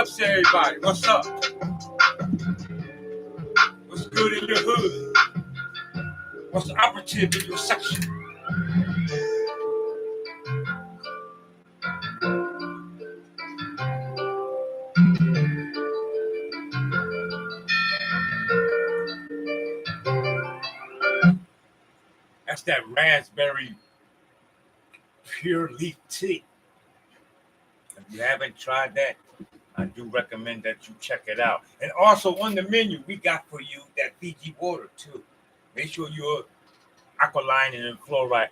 What's everybody? What's up? What's good in your hood? What's the operative in your section? That's that raspberry pure leaf tea. If you haven't tried that, I do recommend that you check it out. And also on the menu, we got for you that Fiji water too. Make sure you're alkalining and fluoride.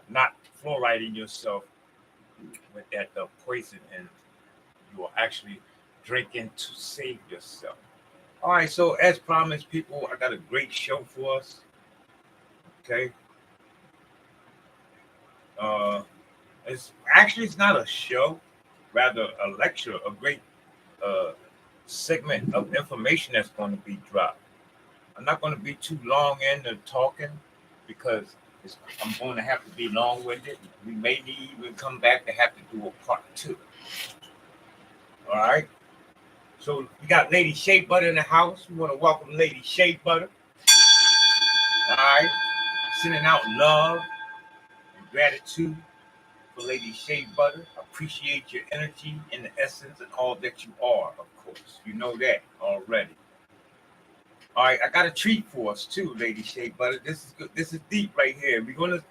Not fluoriding yourself with that poison, and you are actually drinking to save yourself. All right. So as promised, people, I got a great show for us. Okay. Uh, it's not a show, rather a lecture, a great uh, segment of information that's going to be dropped. I'm not going to be too long into talking because I'm going to have to be long winded. We may need even come back to have to do a part two. All right. So we got Lady Shea Butter in the house. We want to welcome Lady Shea Butter. All right. Sending out love and gratitude for Lady Shea Butter. Appreciate your energy and the essence and all that you are, of course. You know that already. All right, I got a treat for us too, Lady Shea Butter. This is good. This is deep right here. We're gonna,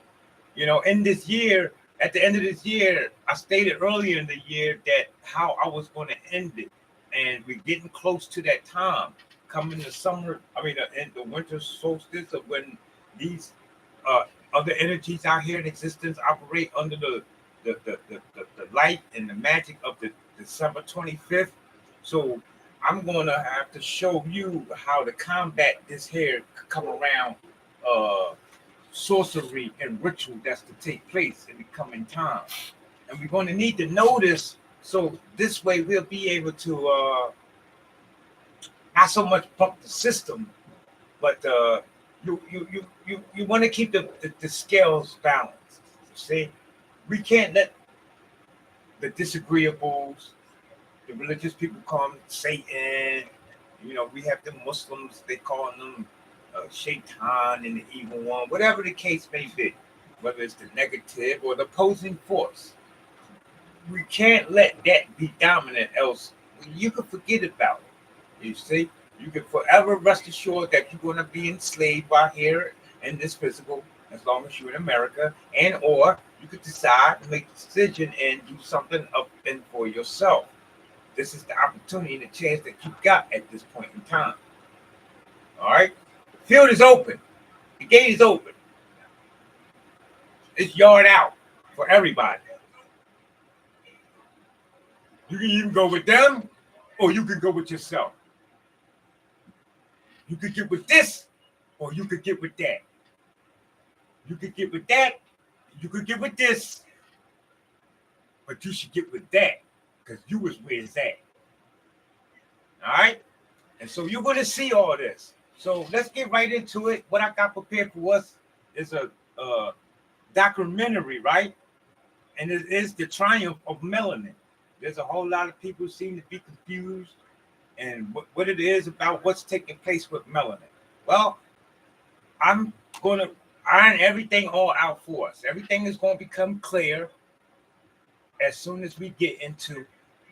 in this year, at the end of this year, I stated earlier in the year that how I was going to end it, and we're getting close to that time. Coming the summer, in the winter solstice of when these other energies out here in existence operate under the light and the magic of the December 25th. So I'm gonna have to show you how to combat this here come around sorcery and ritual that's to take place in the coming time. And we're gonna need to know this so this way we'll be able to not so much pump the system, but you want to keep the scales balanced. See, we can't let the disagreeables, the religious people call them Satan. We have the Muslims, they call them Shaitan and the evil one, whatever the case may be, whether it's the negative or the opposing force. We can't let that be dominant, else you can forget about it. You see, you can forever rest assured that you're going to be enslaved out here in this physical, as long as you're in America, and or you could decide to make a decision and do something up and for yourself. This is the opportunity and the chance that you got at this point in time. All right, the field is open, the gate is open. It's yard out for everybody. You can even go with them, or you can go with yourself. You could get with this, or you could get with that. You could get with that, you could get with this, but you should get with that, because you was where it's at. All right? And so you're going to see all this. So let's get right into it. What I got prepared for us is a documentary, right? And it is the triumph of melanin. There's a whole lot of people seem to be confused and what it is about what's taking place with melanin. Well, I'm going to iron everything all out for us. Everything is going to become clear as soon as we get into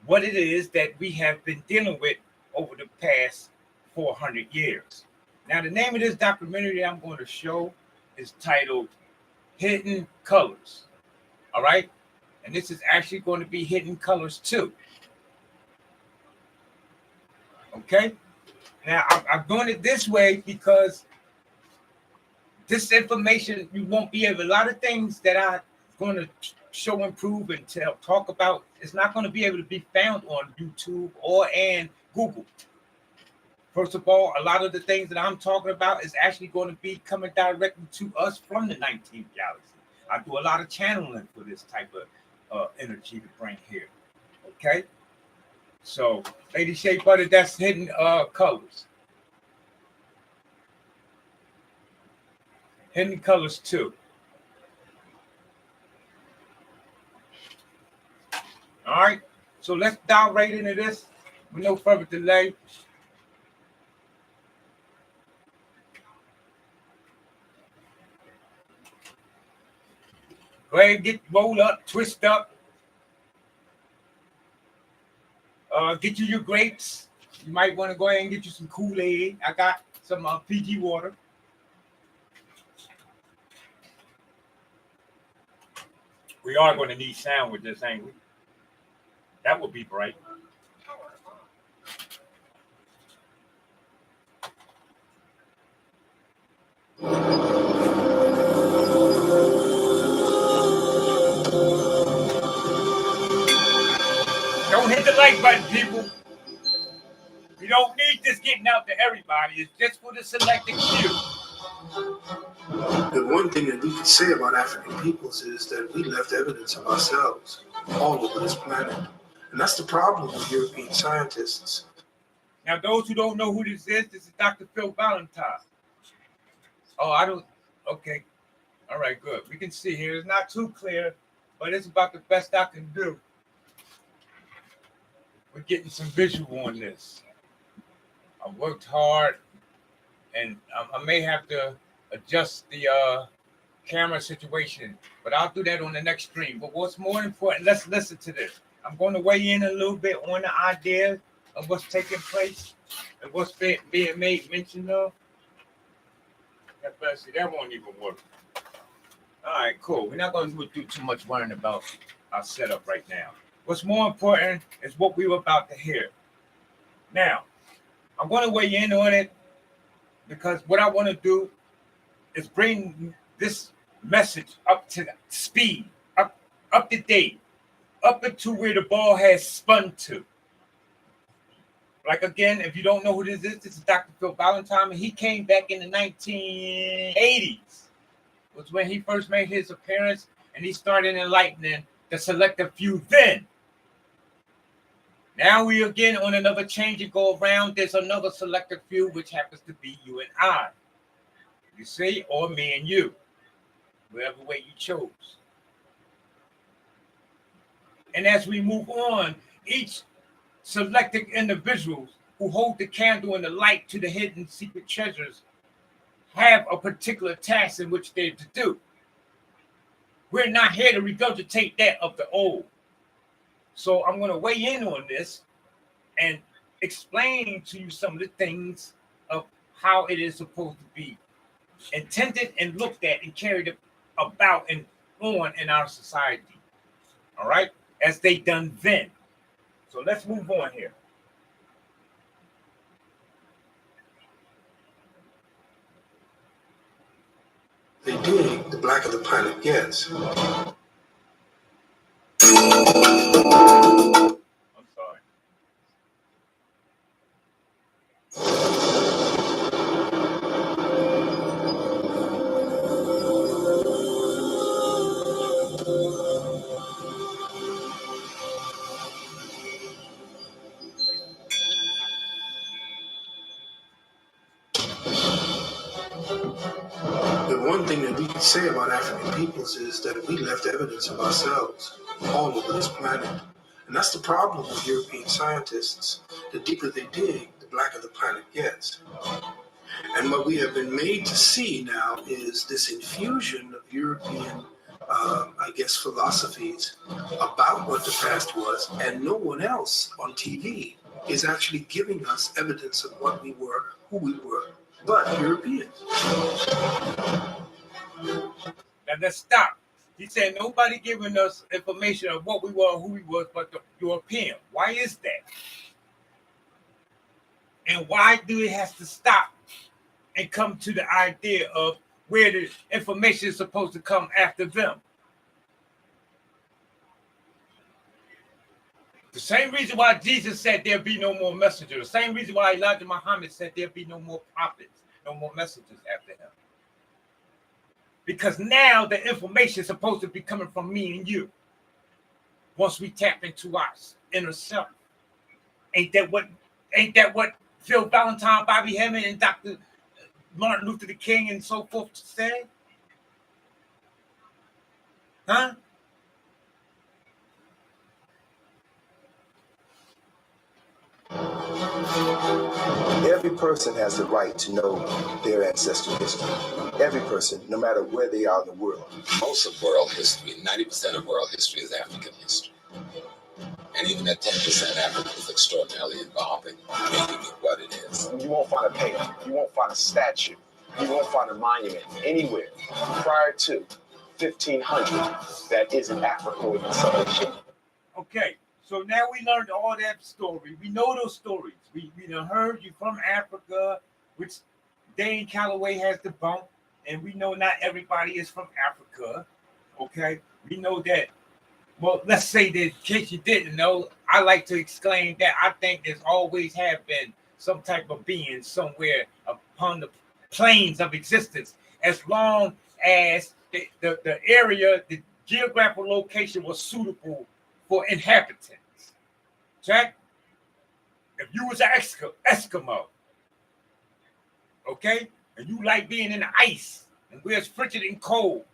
what it is that we have been dealing with over the past 400 years. Now, the name of this documentary that I'm going to show is titled Hidden Colors. All right? And this is actually going to be Hidden Colors 2. Okay? Now, I'm doing it this way because this information, you won't be able, a lot of things that I'm going to show and prove and talk about, it's not going to be able to be found on YouTube or and Google. First of all, a lot of the things that I'm talking about is actually going to be coming directly to us from the 19th galaxy. I do a lot of channeling for this type of energy to bring here. Okay? So, Lady Shea Butter, that's Hidden Colors. Hidden Colors 2. All right? So let's dive right into this. with no further delay, go ahead and get rolled up, twist up. Get you your grapes. You might want to go ahead and get you some Kool-Aid. I got some PG water. We are going to need sound with this, ain't we? That would be bright. Don't hit the like button, people. We don't need this getting out to everybody. It's just for the selected few. The one thing that we can say about African peoples is that we left evidence of ourselves all over this planet. And that's the problem with European scientists. Now, those who don't know who this is Dr. Phil Valentine. Oh, I don't. Okay. All right, good. We can see here. It's not too clear, but it's about the best I can do. We're getting some visual on this. I worked hard, and I may have to adjust the camera situation, but I'll do that on the next stream. But what's more important, let's listen to this. I'm going to weigh in a little bit on the idea of what's taking place and what's being made mention of. That won't even work. All right, cool. We're not going to do too much worrying about our setup right now. What's more important is what we were about to hear. Now, I'm going to weigh in on it because what I want to do is bring this message up to speed, up to date, up into where the ball has spun to. Like, again, if you don't know who this is Dr. Phil Valentine, and he came back in the 1980s. Was when he first made his appearance, and he started enlightening the selective few then. Now we again on another change and go around. There's another selective few, which happens to be you and I. You see, or me and you, whatever way you chose. And as we move on, each selected individuals who hold the candle and the light to the hidden secret treasures have a particular task in which they're to do. We're not here to regurgitate that of the old. So I'm going to weigh in on this and explain to you some of the things of how it is supposed to be intended and looked at and carried about and on in our society. All right? As they done then. So let's move on here. They dig, the blacker the planet gets. I'm sorry. The one thing that we can say about African peoples is that we left evidence of ourselves all over this planet. And that's the problem with European scientists. The deeper they dig, the blacker the planet gets. And what we have been made to see now is this infusion of European, philosophies about what the past was, and no one else on TV is actually giving us evidence of what we were, who we were, but Europeans. Now let's stop. He said nobody giving us information of what we were, who we was, but the European. Why is that? And why do it have to stop and come to the idea of where the information is supposed to come after them? The same reason why Jesus said there'll be no more messengers. The same reason why Elijah Muhammad said there'll be no more prophets, no more messengers after him. Because now the information is supposed to be coming from me and you. Once we tap into our inner self. Ain't that what Phil Valentine, Bobby Hemming, and Dr. Martin Luther King and so forth said? Huh? Every person has the right to know their ancestral history. Every person, no matter where they are in the world. Most of world history, 90% of world history is African history. And even that 10% Africa is extraordinarily involved in making it what it is. You won't find a painting, you won't find a statue, you won't find a monument anywhere prior to 1500 that isn't Africa or in some way, shape. Okay, so now we learned all that story. We know those stories. We done heard you from Africa, which Dane Calloway has debunked, and we know not everybody is from Africa. Okay, we know that. Well, let's say that in case you didn't know, I like to exclaim that I think there's always have been some type of being somewhere upon the planes of existence, as long as the area, the geographical location was suitable for inhabitants. Check. If you was an Eskimo, okay, and you like being in the ice and where it's frigid and cold,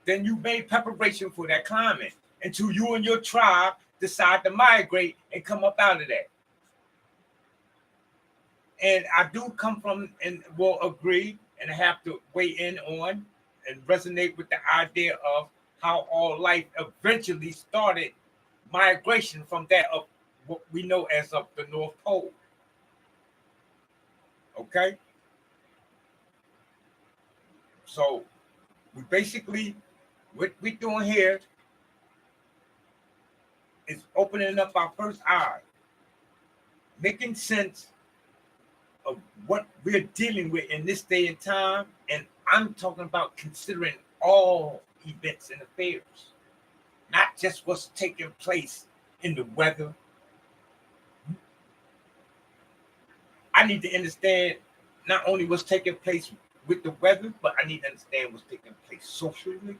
then you made preparation for that climate until you and your tribe decide to migrate and come up out of that. And I do come from and will agree and have to weigh in on and resonate with the idea of how all life eventually started migration from that of what we know as of the North Pole. Okay? So we basically, what we're doing here is opening up our first eye, making sense of what we're dealing with in this day and time. And I'm talking about considering all events and affairs, not just what's taking place in the weather. I need to understand not only what's taking place with the weather, but I need to understand what's taking place socially,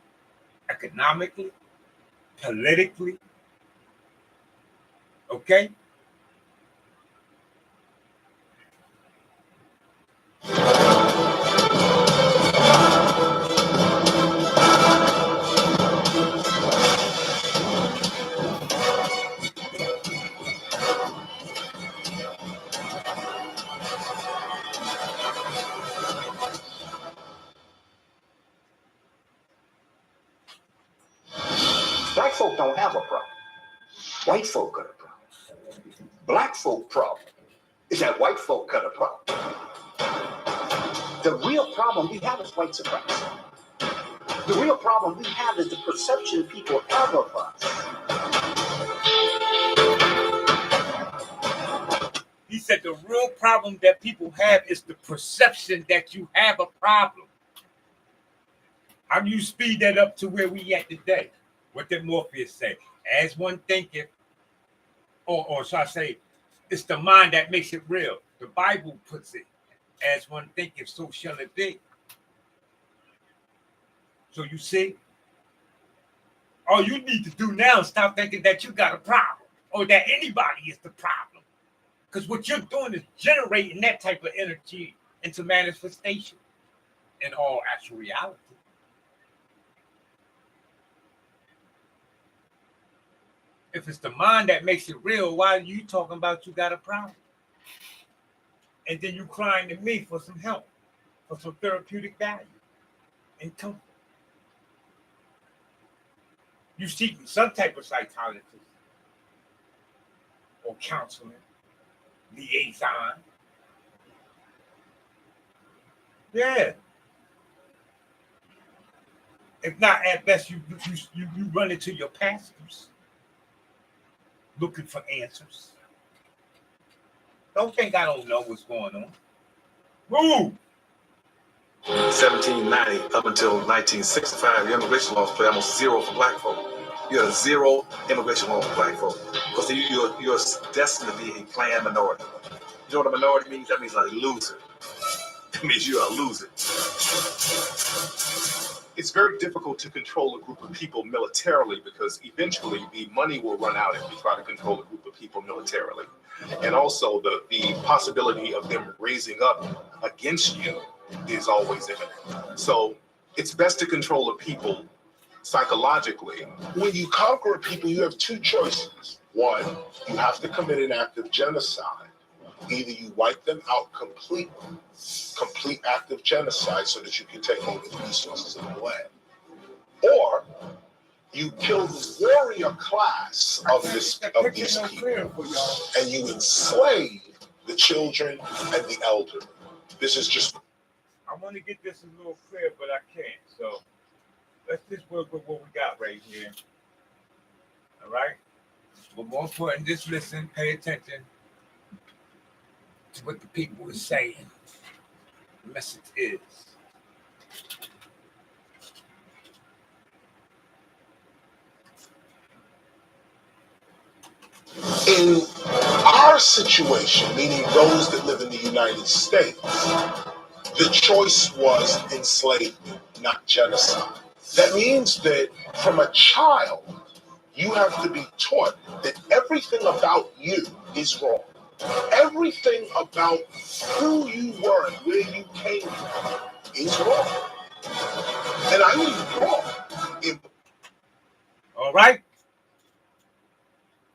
economically, politically. Okay? Black folk don't have a problem. White folk got a problem. Black folk problem is that white folk got a problem. The real problem we have is white supremacy. The real problem we have is the perception people have of us. He said the real problem that people have is the perception that you have a problem. How do you speed that up to where we at today? What did Morpheus say? As one thinketh, or shall I say, it's the mind that makes it real. The Bible puts it, as one thinketh, so shall it be. So you see, all you need to do now is stop thinking that you got a problem or that anybody is the problem. Because what you're doing is generating that type of energy into manifestation in all actual reality. If it's the mind that makes it real, why are you talking about you got a problem? And then you crying to me for some help, for some therapeutic value and comfort. You seeking some type of psychologist or counseling, liaison. Yeah. If not, at best, you run into your pastors looking for answers. Don't think I don't know what's going on. Woo! 1790 up until 1965, your immigration laws play almost zero for black folk. You have zero immigration laws for black folk because you're destined to be a planned minority. You know what a minority means? That means like a loser. It means you're a loser. It's very difficult to control a group of people militarily because eventually the money will run out if you try to control a group of people militarily. And also the possibility of them raising up against you is always imminent. So it's best to control a people psychologically. When you conquer a people, you have two choices. One, you have to commit an act of genocide, Either you wipe them out completely, complete active genocide so that you can take over the resources of the land, or you kill the warrior class of these people, and you enslave the children and the elderly. This is just. I want to get this a little clear, but I can't. So let's just work with what we got right here. All right. But more important, just listen, pay attention to what the people are saying. The message is. In our situation, meaning those that live in the United States, the choice was enslavement, not genocide. That means that from a child, you have to be taught that everything about you is wrong. Everything about who you were and where you came from is wrong. And I mean wrong. All right.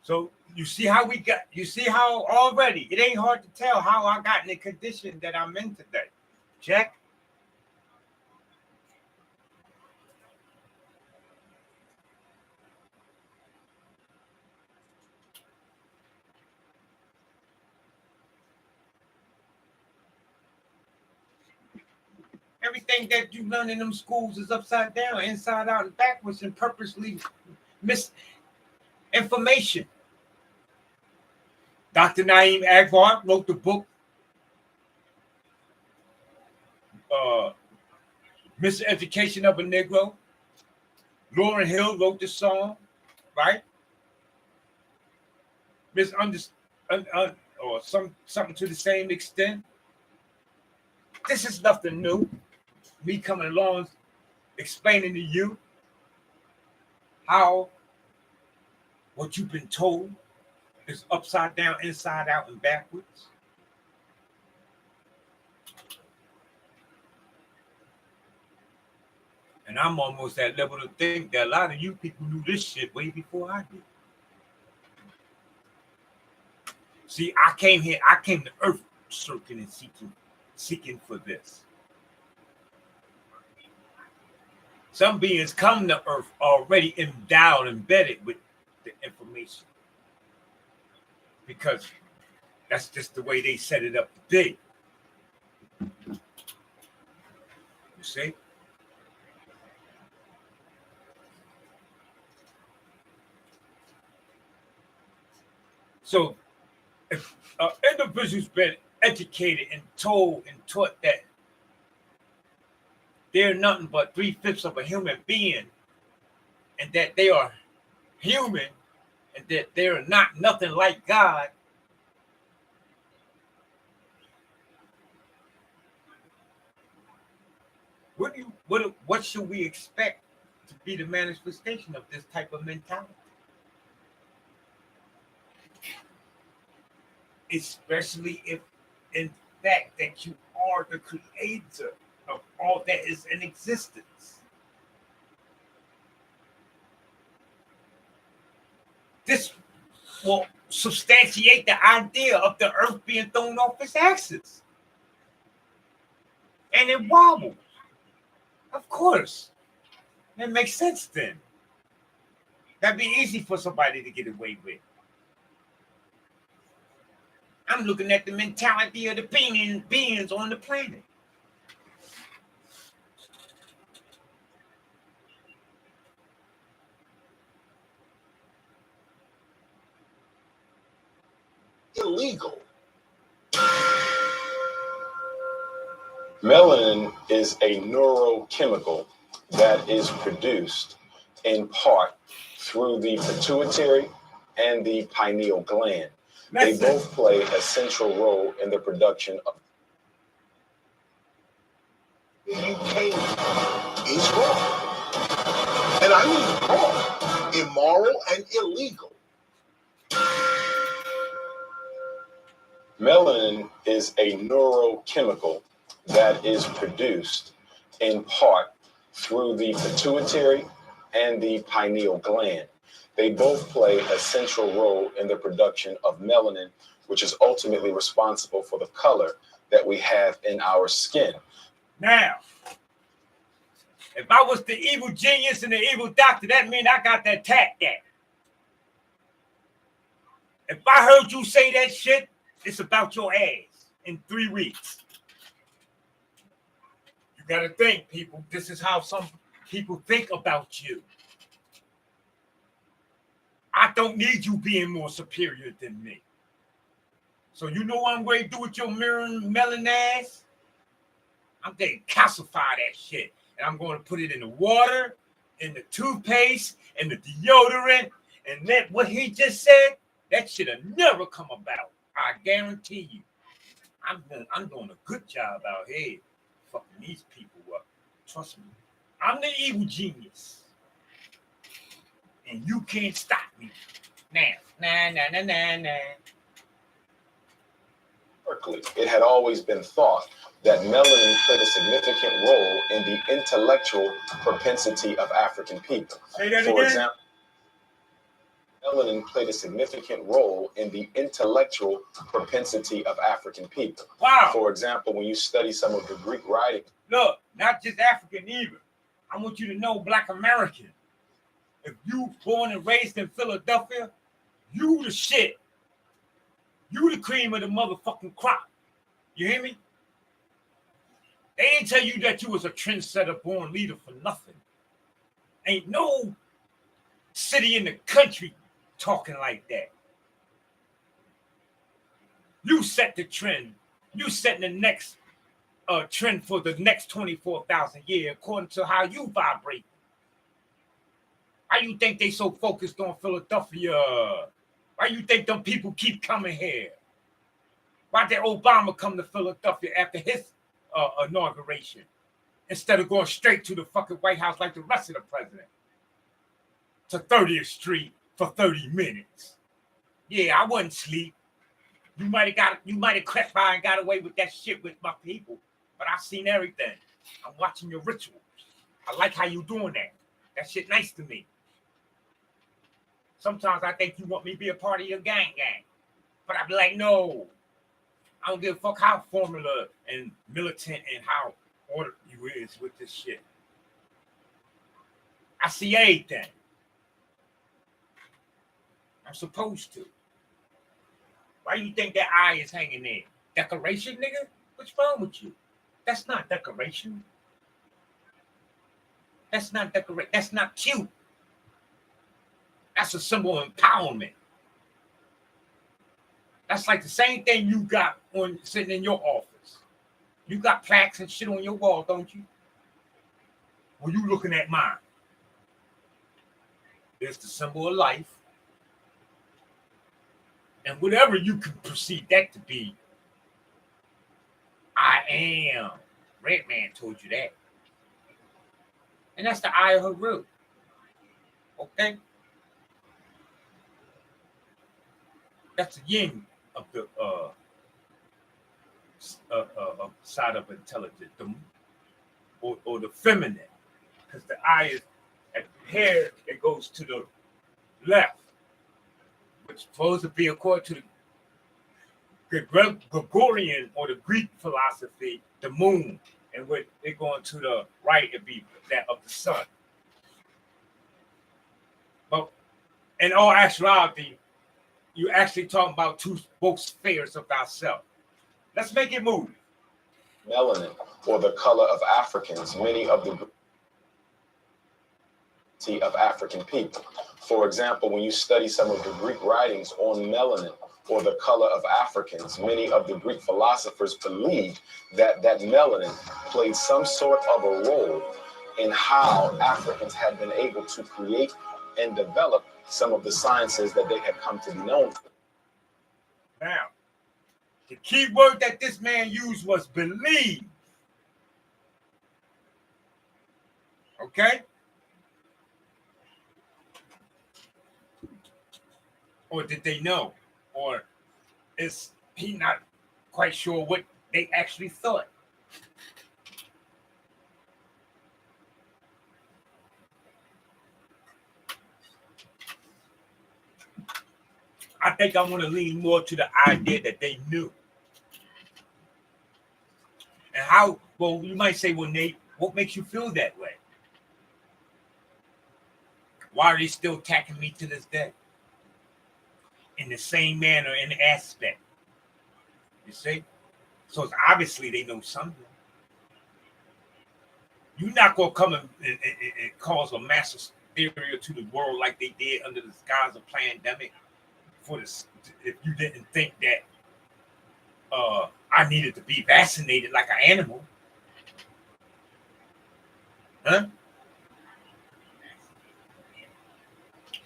So you see how already it ain't hard to tell how I got in the condition that I'm in today. Check. Everything that you learn in them schools is upside down, inside out, and backwards, and purposely misinformation. Dr. Naeem Agbar wrote the book, Miseducation of a Negro. Lauryn Hill wrote the song, right? Or something to the same extent. This is nothing new. Me coming along, explaining to you how what you've been told is upside down, inside out, and backwards. And I'm almost at level to think that a lot of you people knew this shit way before I did. See, I came to Earth searching and seeking for this. Some beings come to Earth already endowed, embedded with the information. Because that's just the way they set it up to be. You see? So if an individual's been educated and told and taught that they're nothing but 3/5 of a human being, and that they are human, and that they're not nothing like God, what should we expect to be the manifestation of this type of mentality? Especially if, in fact, that you are the creator of all that is in existence. This will substantiate the idea of the earth being thrown off its axis. And it wobbles. Of course. That makes sense then. That'd be easy for somebody to get away with. I'm looking at the mentality of the beings on the planet. Illegal. Melanin is a neurochemical that is produced in part through the pituitary and the pineal gland. They both play a central role in the production of. You came is wrong. And I mean wrong, immoral and illegal. Melanin is a neurochemical that is produced in part through the pituitary and the pineal gland. They both play a central role in the production of melanin, which is ultimately responsible for the color that we have in our skin. Now, if I was the evil genius and the evil doctor, that means I got to attack that. If I heard you say that shit, it's about your ass in 3 weeks. You gotta think, people. This is how some people think about you. I don't need you being more superior than me. So you know what I'm going to do with your melon ass? I'm going to calcify that shit. And I'm going to put it in the water, in the toothpaste, in the deodorant. And that what he just said, that should have never come about. I guarantee you. I'm doing a good job out here fucking these people up. Trust me. I'm the evil genius. And you can't stop me. Nah. It had always been thought that melanin played a significant role in the intellectual propensity of African people. Say that For again? example, melanin played a significant role in the intellectual propensity of African people. Wow. For example, when you study some of the Greek writing. Look, not just African either. I want you to know Black American. If you born and raised in Philadelphia, you the shit. You the cream of the motherfucking crop. You hear me? They ain't tell you that you was a trendsetter born leader for nothing. Ain't no city in the country talking like that. You set the trend. You setting the next trend for the next 24,000 years according to how you vibrate. Why you think they so focused on Philadelphia? Why you think them people keep coming here? Why did Obama come to Philadelphia after his inauguration instead of going straight to the fucking White House like the rest of the president? To 30th Street for 30 minutes. Yeah, I wouldn't sleep. You might have crept by and got away with that shit with my people, but I seen everything. I'm watching your rituals. I like how you doing that. That shit nice to me. Sometimes I think you want me to be a part of your gang. But I be like, no. I don't give a fuck how formula and militant and how ordered you is with this shit. I see everything. I'm supposed to. Why you think that eye is hanging there? Decoration, nigga? What's wrong with you? That's not decoration. That's not decoration. That's not cute. That's a symbol of empowerment. That's like the same thing you got on sitting in your office. You got plaques and shit on your wall, don't you? Well, you looking at mine. There's the symbol of life. And whatever you can perceive that to be, I am. Red Man told you that. And that's the eye of her root. Okay? That's the yin of the side of intelligence, or the feminine. Because the eye is at the hair, it goes to the left, which is supposed to be according to the Gregorian or the Greek philosophy, the moon. And when it going to the right, it'd be that of the sun. But in all actuality, you actually talking about both spheres of ourselves. Let's make it move. Melanin, or the color of Africans, many of the of African people. For example, when you study some of the Greek writings on melanin, or the color of Africans, many of the Greek philosophers believed that melanin played some sort of a role in how Africans had been able to create and develop some of the sciences that they had come to be known for. Now, the key word that this man used was believe. Okay? Or did they know? Or is he not quite sure what they actually thought? I think I want to lean more to the idea that they knew. And how, well, you might say, well, Nate, what makes you feel that way? Why are they still attacking me to this day? In the same manner and aspect. You see? So it's obviously they know something. You're not going to come and cause a mass hysteria to the world like they did under the skies of pandemic for this, if you didn't think that I needed to be vaccinated like an animal. Huh?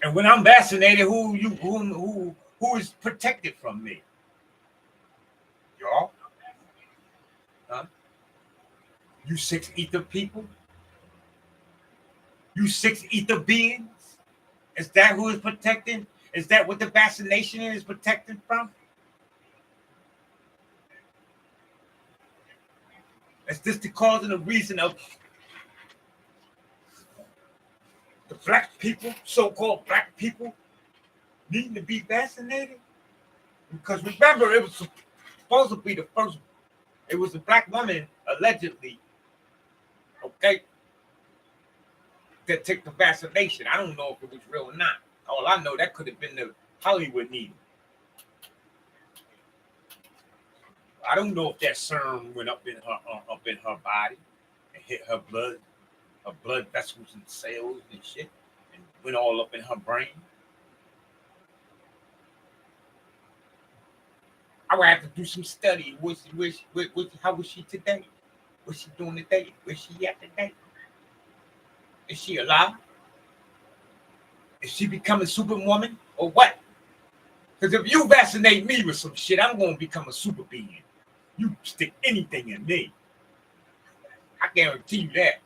And when I'm vaccinated, who is protected from me? Y'all? Huh? You 6 ether people? You 6 ether beings? Is that who is protecting? Is that what the vaccination is protecting from? Is this the cause and the reason of the black people, so-called black people, needing to be vaccinated? Because remember, it was supposed to be the first, it was a black woman, allegedly, okay, that took the vaccination. I don't know if it was real or not. All I know, that could have been the Hollywood needle. I don't know if that serum went up in her body and hit her blood vessels and cells and shit, and went all up in her brain. I would have to do some study. How was she today? What's she doing today? Where's she at today? Is she alive? Is she becoming superwoman or what? Because if you vaccinate me with some shit, I'm going to become a super being. You stick anything in me, I guarantee you that.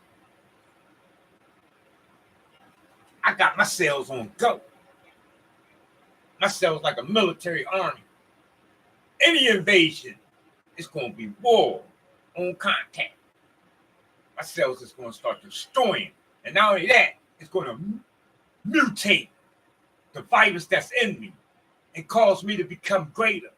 I got my cells on go. My cells like a military army. Any invasion, it's going to be war on contact. My cells is going to start destroying. And not only that, it's going to mutate the virus that's in me and cause me to become greater.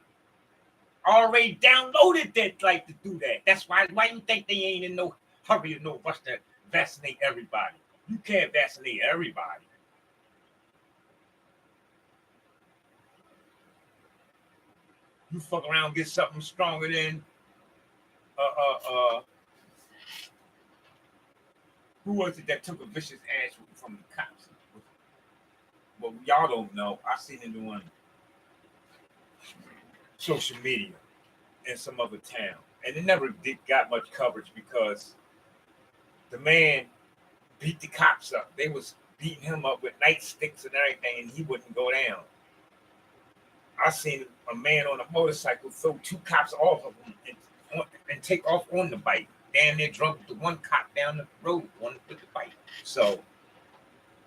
I already downloaded that like to do that. That's why you think they ain't in no hurry or no rush to vaccinate everybody. You can't vaccinate everybody. You fuck around and get something stronger than who was it that took a vicious ass from the cops? Well, y'all don't know. I seen it on social media in some other town, and it never got much coverage because the man beat the cops up. They was beating him up with nightsticks and everything, and he wouldn't go down. I seen a man on a motorcycle throw 2 cops off of him and take off on the bike. Damn near drunk the one cop down the road, one with the bike. So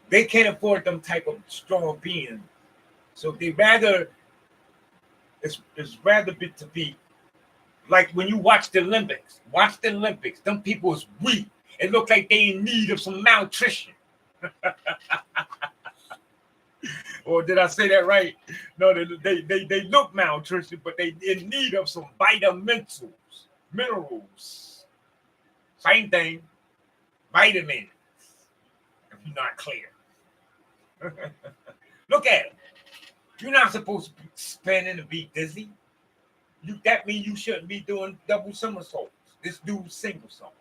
they can't afford them type of strong beings. So they rather, it's rather bit to be like when you watch the Olympics. Watch the Olympics. Them people is weak. It look like they in need of some malnutrition. Or did I say that right? No, they look malnutrition, but they in need of some vitamins, minerals. Same thing, vitamins. If you're not clear, look at it. You're not supposed to be spinning and be dizzy. That means you shouldn't be doing double somersaults. This dude's single somersault.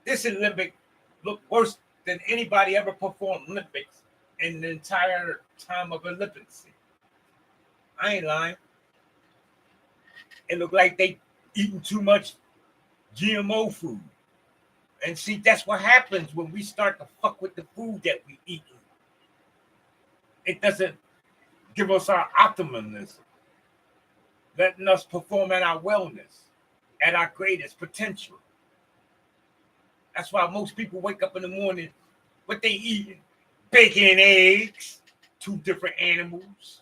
This Olympic looked worse than anybody ever performed Olympics in the entire time of Olympics. I ain't lying. It looked like they eating too much GMO food. And see, that's what happens when we start to fuck with the food that we eat. It doesn't give us our optimism, letting us perform at our wellness, at our greatest potential. That's why most people wake up in the morning, what they eating? Bacon and eggs, 2 different animals,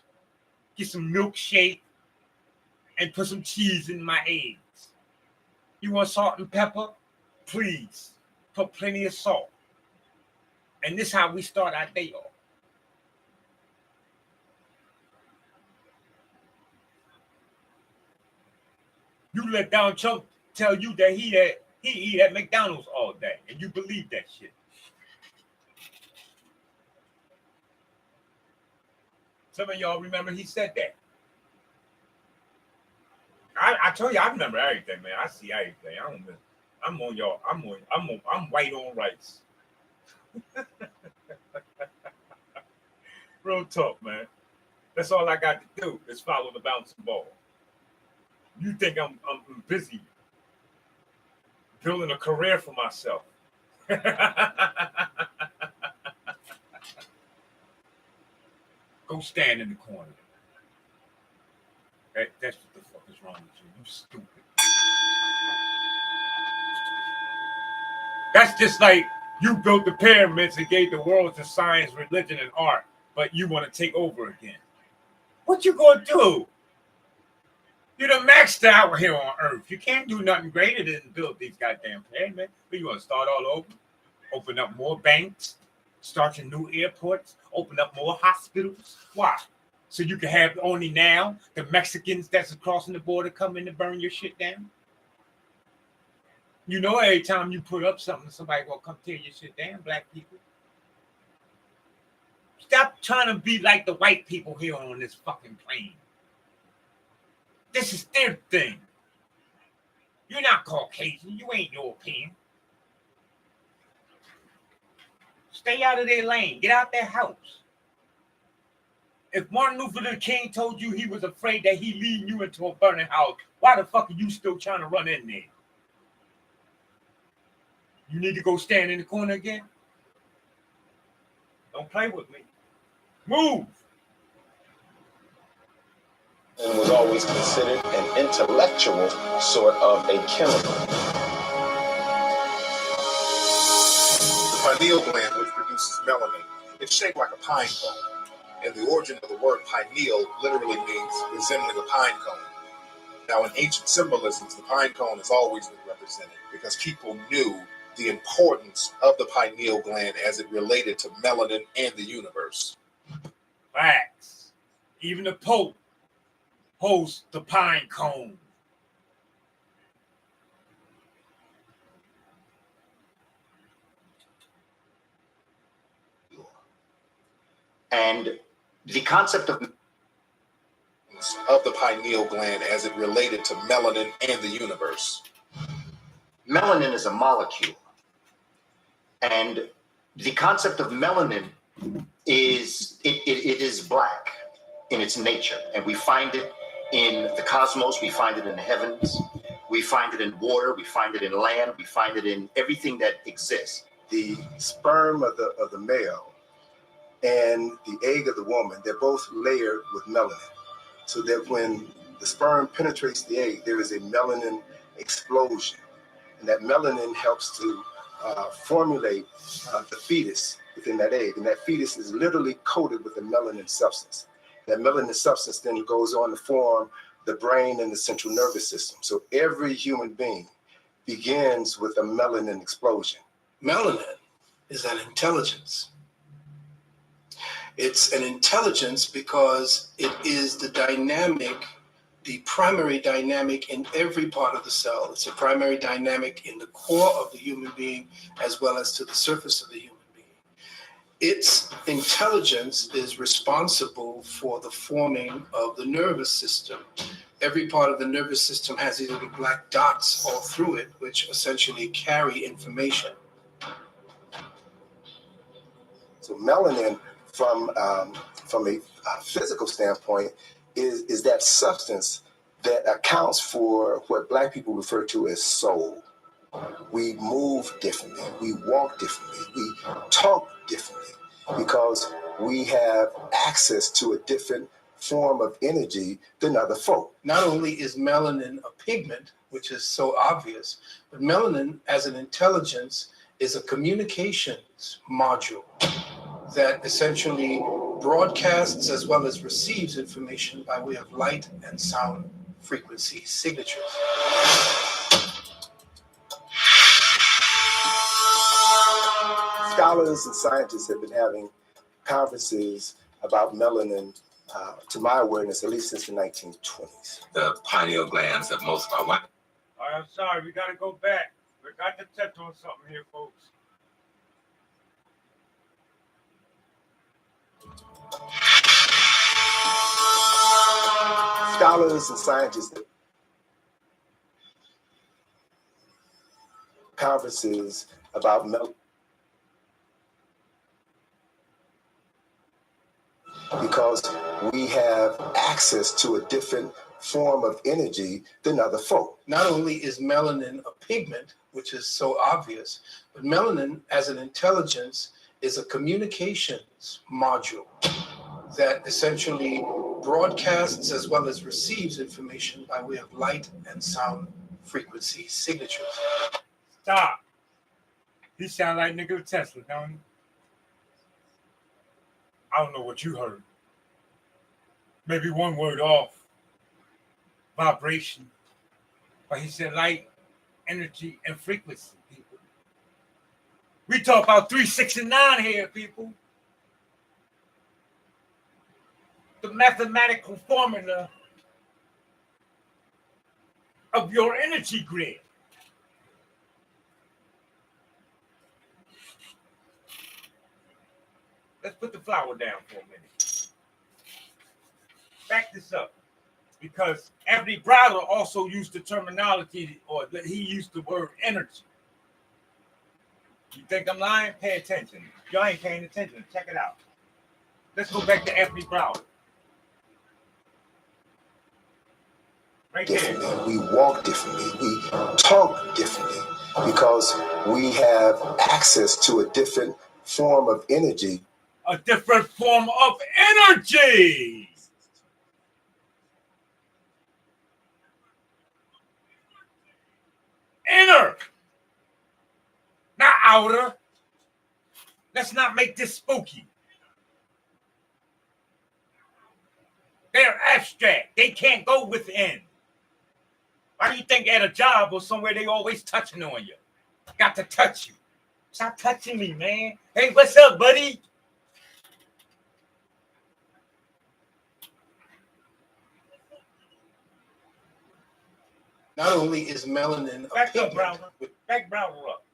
get some milkshake, and put some cheese in my eggs. You want salt and pepper? Please, put plenty of salt. And this is how we start our day off. You let Donald Trump tell you that he eat at McDonald's all day, and you believe that shit. Some of y'all remember he said that. I told you I remember everything, man. I see everything. I don't miss. I'm on y'all. I'm white on rice. Real talk, man. That's all I got to do is follow the bouncing ball. You think I'm busy building a career for myself? Go stand in the corner. That's what the fuck is wrong with you. You stupid. That's just like you built the pyramids and gave the world to science, religion, and art, but you want to take over again. What you gonna do? You're the maxed out here on Earth. You can't do nothing greater than build these goddamn pyramids. But you want to start all over? Open up more banks, start your new airports, open up more hospitals. Why? So you can have only now the Mexicans that's crossing the border come in to burn your shit down? You know, every time you put up something, somebody gonna come tear your shit down, black people. Stop trying to be like the white people here on this fucking plane. This is their thing. You're not Caucasian. You ain't European. Stay out of their lane. Get out their house. If Martin Luther King told you he was afraid that he leading you into a burning house, why the fuck are you still trying to run in there? You need to go stand in the corner again? Don't play with me. Move. And was always considered an intellectual sort of a chemical. The pineal gland, which produces melanin, is shaped like a pine cone. And the origin of the word pineal literally means resembling a pine cone. Now, in ancient symbolisms, the pine cone has always been represented because people knew the importance of the pineal gland as it related to melanin and the universe. Facts. Even the Pope holds the pine cone. And the concept of the pineal gland as it related to melanin and the universe. melanin is a molecule. And the concept of melanin is it is black in its nature. And we find it in the cosmos, we find it in the heavens, we find it in water, we find it in land, we find it in everything that exists. The sperm of the male and the egg of the woman, they're both layered with melanin. So that when the sperm penetrates the egg, there is a melanin explosion. And that melanin helps to formulate the fetus within that egg. And that fetus is literally coated with a melanin substance. That melanin substance then goes on to form the brain and the central nervous system. So every human being begins with a melanin explosion. Melanin is an intelligence. It's an intelligence because it is the dynamic, the primary dynamic in every part of the cell. It's a primary dynamic in the core of the human being as well as to the surface of the human being. Its intelligence is responsible for the forming of the nervous system. Every part of the nervous system has these little black dots all through it, which essentially carry information. So melanin, from a physical standpoint, is that substance that accounts for what Black people refer to as soul. We move differently, we walk differently, we talk differently because we have access to a different form of energy than other folk. Not only is melanin a pigment, which is so obvious, but melanin as an intelligence is a communications module that essentially broadcasts as well as receives information by way of light and sound frequency signatures. Scholars and scientists have been having conferences about melanin to my awareness, at least since the 1920s. The pineal glands of most of our white. All right, I'm sorry. We got to go back. We got to touch on something here, folks. Scholars and scientists, conferences about because we have access to a different form of energy than other folk. Not only is melanin a pigment, which is so obvious, but melanin as an intelligence is a communications module that essentially broadcasts as well as receives information by way of light and sound frequency signatures. Stop. He sound like Nikola Tesla, don't he? I don't know what you heard. Maybe one word off. Vibration. But he said light, energy, and frequency, people. We talk about 3, 6, and 9 here, people. The mathematical formula of your energy grid. Let's put the flower down for a minute. Back this up. Because Anthony Browder also used the terminology, or he used the word energy. You think I'm lying? Pay attention. Y'all ain't paying attention. Check it out. Let's go back to Anthony Browder. Right differently. there. We walk differently. We talk differently because we have access to a different form of energy. A different form of energy. Inner, not outer. Let's not make this spooky. They're abstract. They can't go within. Why do you think at a job or somewhere they always touching on you? Got to touch you. Stop touching me, man. Hey, what's up, buddy? Not only is melanin a Back up, pigment, Browder. Back Browder up.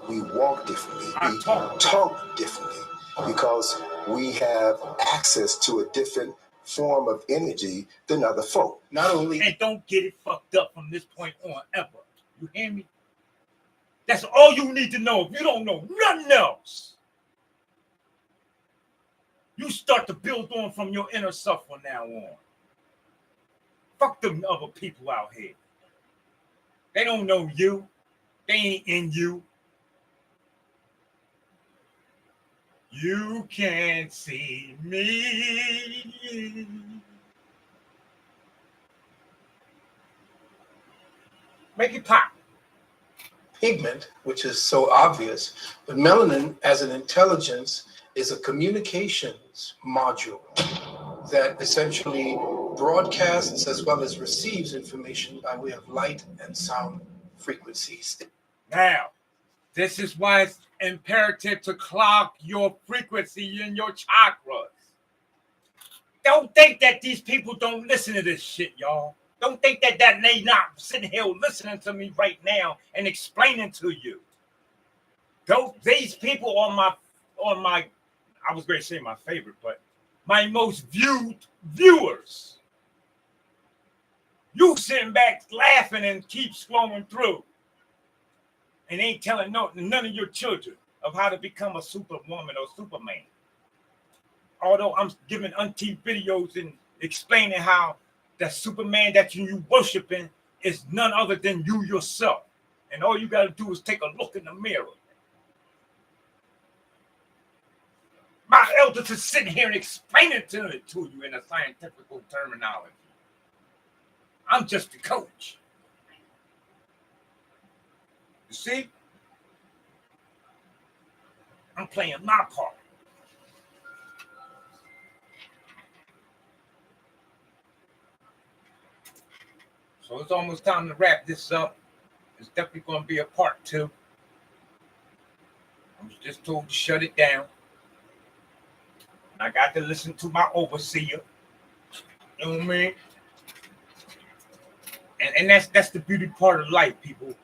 We walk differently. I We talk differently because we have access to a different form of energy than other folk. not only And don't get it fucked up from this point on ever. You hear me? That's all you need to know. If you don't know nothing else, you start to build on from your inner self from now on. Fuck them other people out here. They don't know you. They ain't in you. You can't see me. Make it pop. pigment, which is so obvious, but melanin as an intelligence is a communications module that essentially broadcasts as well as receives information by way of light and sound frequencies. Now, this is why it's imperative to clock your frequency in your chakras. Don't think that these people don't listen to this shit, y'all. Don't think that they not sitting here listening to me right now and explaining to you. These people are my, I was going to say my favorite, but my most viewed viewers. You sitting back laughing and keep scrolling through and ain't telling none of your children of how to become a superwoman or superman. Although I'm giving auntie videos and explaining how the Superman that you worshiping is none other than you yourself. And all you got to do is take a look in the mirror. My elders is sitting here and explaining it to you in a scientific terminology. I'm just the coach. You see? I'm playing my part. So it's almost time to wrap this up. It's definitely going to be a part 2. I was just told to shut it down. I got to listen to my overseer. You know what I mean? And that's the beauty part of life, people.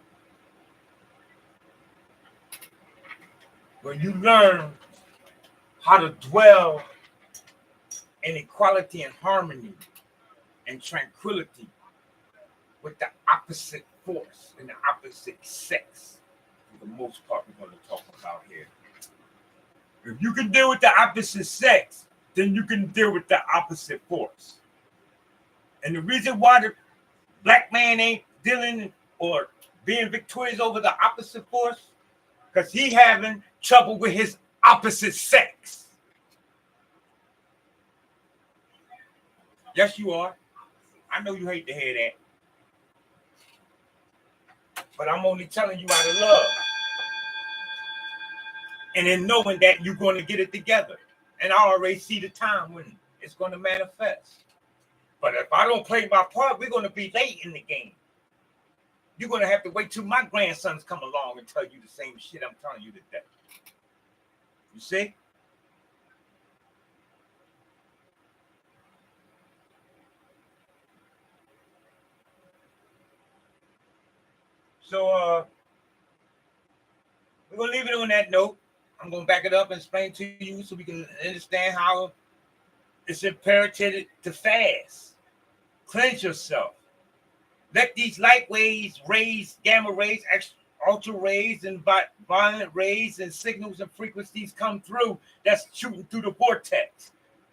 When you learn how to dwell in equality and harmony and tranquility with the opposite force and the opposite sex, for the most part, we're going to talk about here. If you can deal with the opposite sex, then you can deal with the opposite force. And the reason why the black man ain't dealing or being victorious over the opposite force, because he having trouble with his opposite sex. Yes, you are. I know you hate to hear that. But I'm only telling you out of love. And in knowing that you're going to get it together. And I already see the time when it's going to manifest. But if I don't play my part, we're going to be late in the game. You're going to have to wait till my grandsons come along and tell you the same shit I'm telling you today. You see? So we're going to leave it on that note. I'm going to back it up and explain to you so we can understand how it's imperative to fast. Cleanse yourself. Let these light waves, rays, gamma rays, ultra rays, and violent rays and signals and frequencies come through that's shooting through the vortex.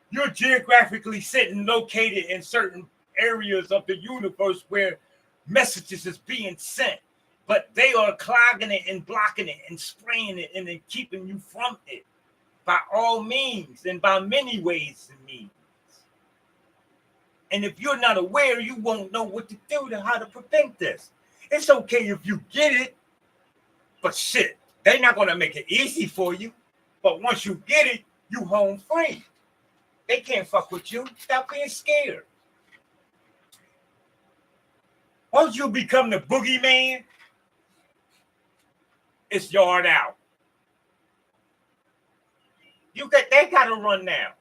You're geographically sitting located in certain areas of the universe where messages is being sent, but they are clogging it and blocking it and spraying it and then keeping you from it by all means and by many ways and means. And if you're not aware, you won't know what to do to how to prevent this. It's okay if you get it, but shit, they're not going to make it easy for you. But once you get it, you home free. They can't fuck with you. Stop being scared. Once you become the boogeyman, it's yard out. They got to run now.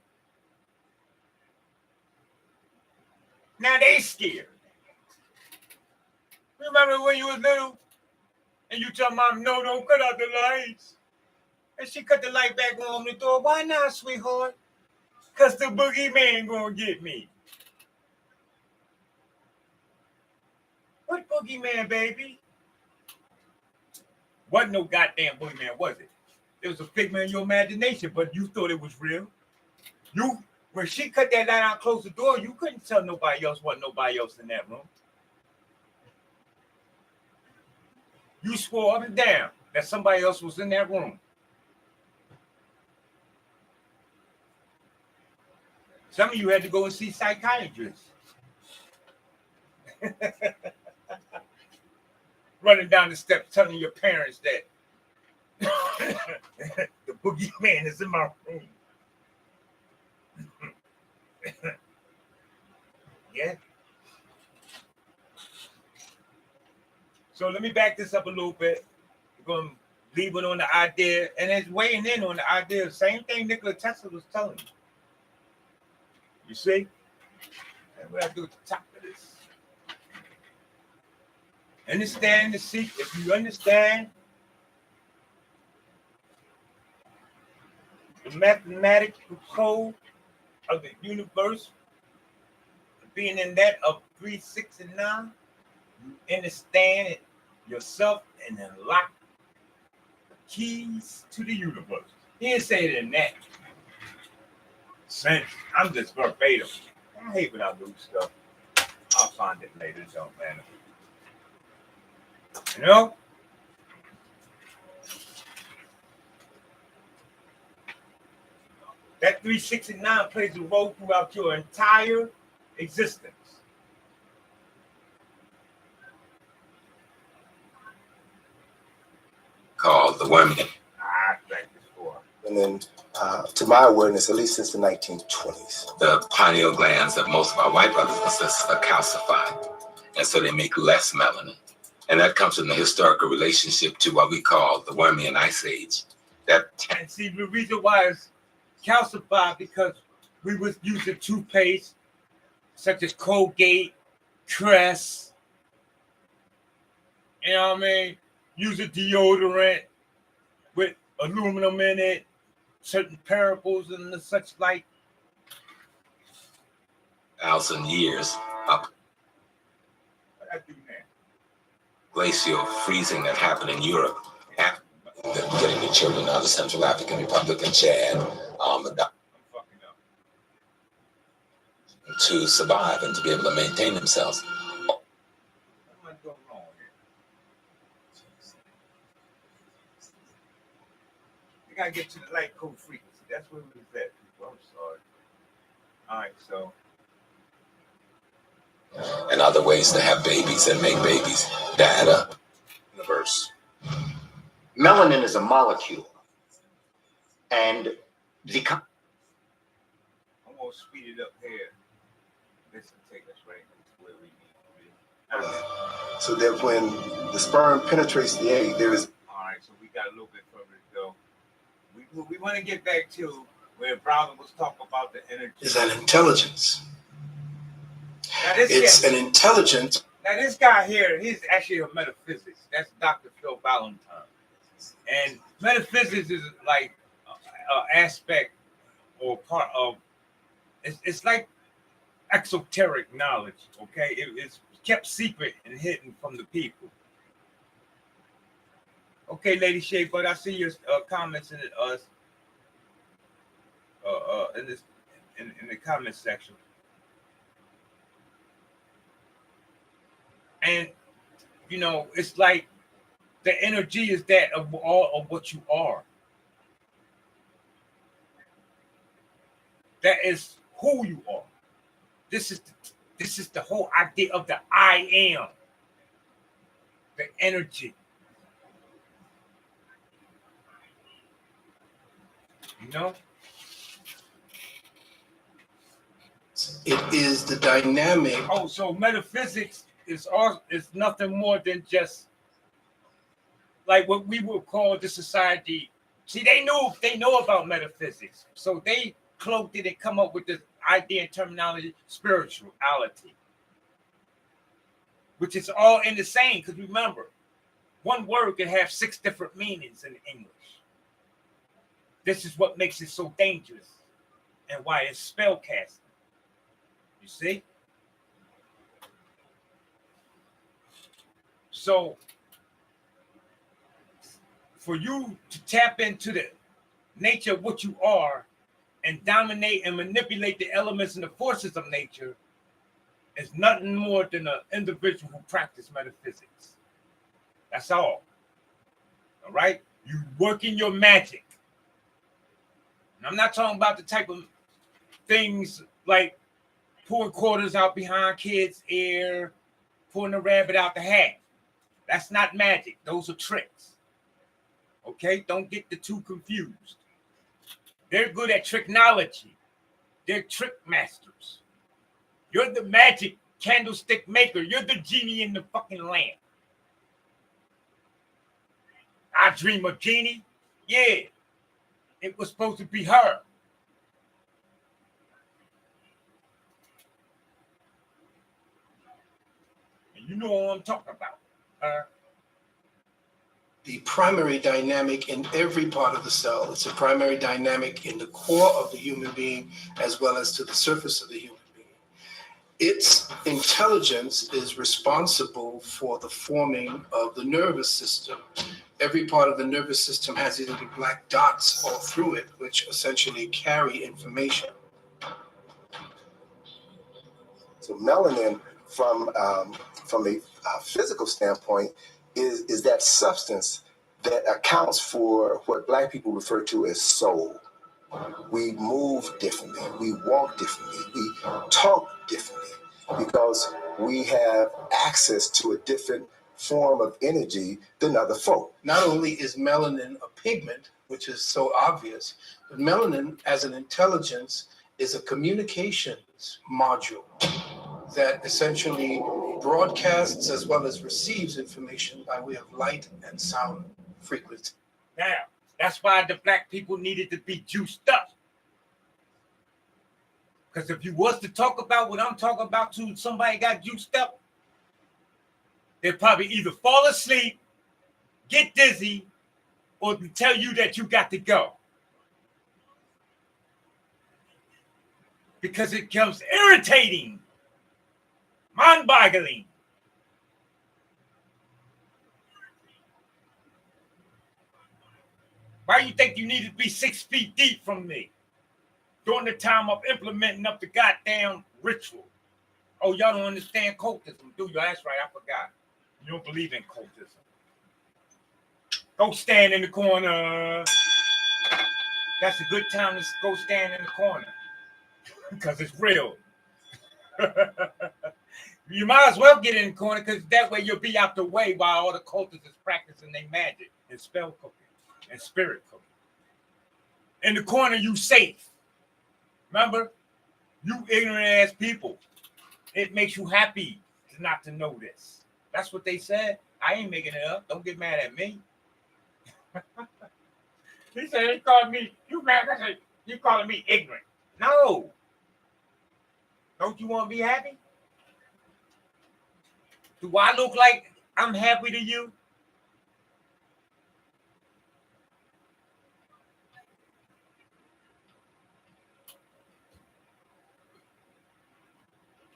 Now they scared. Remember when you was little and you tell mom, no, don't cut out the lights. And she cut the light back on the door. Why not, sweetheart? Because the boogeyman gonna get me. What boogeyman, baby? Wasn't no goddamn boogeyman, was it? It was a figment of your imagination, but you thought it was real. When she cut that light out and closed the door, you couldn't tell nobody else wasn't nobody else in that room. You swore up and down that somebody else was in that room. Some of you had to go and see psychiatrists. Running down the steps telling your parents that the boogeyman is in my room. Yeah. So let me back this up a little bit. We're going to leave it on the idea, and it's weighing in on the idea. Same thing Nikola Tesla was telling you. You see? And what I do at the top of this. Understand the secret. If you understand the mathematical code of the universe, being in that of 3, 6, and 9, you understand it yourself and unlock the keys to the universe. He didn't say it in that sense. I'm just verbatim. I hate when I do stuff. I'll find it later. It don't matter. You know? That 3, 6, and 9 plays a role throughout your entire existence. Called the worm. And then, to my awareness, at least since the 1920s. The pineal glands that most of our white brothers and sisters are calcified, and so they make less melanin. And that comes from the historical relationship to what we call the Wormian Ice Age. And see, the reason why it's calcified because we was using toothpaste such as Colgate, Crest, you know what I mean? Using deodorant with aluminum in it, certain parables and the such like. 1,000 years up What I do now? glacial freezing that happened in Europe, getting the children out of Central African Republic and Chad I'm fucking up. to survive and to be able to maintain themselves. What am I doing wrong here? We gotta get to the light code frequency. That's where we was at, people. I'm sorry. All right, so. And other ways to have babies and make babies. Data. Universe. Melanin is a molecule. And the I'm gonna speed it up here. This will take us right to where we need to be. So that when the sperm penetrates the egg, there is. All right, so we got a little bit further to go. We want to get back to where Browser was talking about the energy. Is an intelligence. Now this It's guy, an intelligence. now this guy here, he's actually a metaphysics. That's Dr. Phil Valentine. And metaphysics is like an aspect or part of, it's like exoteric knowledge, okay? It's kept secret and hidden from the people. Okay, Lady Shay, but I see your comments in this in the comment section. And you know, it's like the energy is that of all of what you are. That is who you are. This is the whole idea of the I am. The energy. You know? It is the dynamic. Oh, so metaphysics is nothing more than just like what we would call the society. See, they know about metaphysics, so they cloaked it and come up with this idea and terminology, spirituality, which is all in the same. Because remember, one word can have 6 different meanings in English. This is what makes it so dangerous and why it's spell casting. You see? So, for you to tap into the nature of what you are and dominate and manipulate the elements and the forces of nature is nothing more than an individual who practices metaphysics. That's all. All right? You working your magic. And I'm not talking about the type of things like pulling quarters out behind kids' ear, pulling a rabbit out the hat. That's not magic. Those are tricks. Okay? Don't get the two confused. They're good at technology. They're trick masters. You're the magic candlestick maker. You're the genie in the fucking lamp. I dream of Genie. Yeah. It was supposed to be her. And you know what I'm talking about. The primary dynamic in every part of the cell. It's a primary dynamic in the core of the human being as well as to the surface of the human being. Its intelligence is responsible for the forming of the nervous system. Every part of the nervous system has these little black dots all through it, which essentially carry information. So melanin, from a physical standpoint, is that substance that accounts for what Black people refer to as soul. We move differently, we walk differently, we talk differently because we have access to a different form of energy than other folk. Not only is melanin a pigment, which is so obvious, but melanin as an intelligence is a communications module that essentially broadcasts as well as receives information by way of light and sound frequency. Now, that's why the Black people needed to be juiced up. Because if you was to talk about what I'm talking about to somebody got juiced up, they'll probably either fall asleep, get dizzy, or tell you that you got to go. Because it becomes irritating, mind-boggling. Why do you think you need to be 6 feet deep from me during the time of implementing up the goddamn ritual? Oh, y'all don't understand cultism, do you? That's right, I forgot. You don't believe in cultism. Go stand in the corner. That's a good time to go stand in the corner because it's real. You might as well get in the corner because that way you'll be out the way while all the cultists is practicing their magic and spell cooking and spirit cooking. In the corner, you safe. Remember? You ignorant ass people. It makes you happy not to know this. That's what they said. I ain't making it up. Don't get mad at me. He said he called me, you mad? I said, you calling me ignorant. No. Don't you want to be happy? Do I look like I'm happy to you?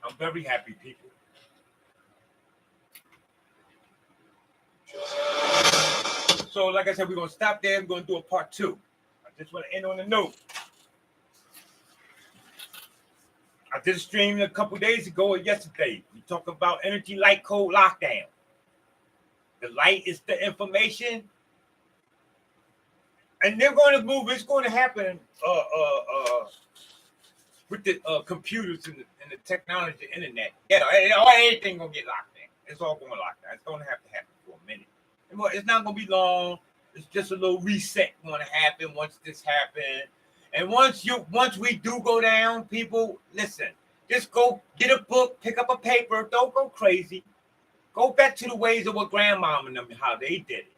I'm very happy, people. So, like I said, we're going to stop there. We're going to do a part 2. I just want to end on a note. I did a stream a couple days ago or yesterday. We talked about energy light code lockdown. The light is the information. And they're going to move. It's going to happen with the computers and the technology, the internet. Yeah, everything going to get locked in. It's all going to lock down. It's going to have to happen for a minute. It's not going to be long. It's just a little reset going to happen once this happens. And once we do go down, people, listen, just go get a book, pick up a paper. Don't go crazy. Go back to the ways of what grandmama and them, how they did it.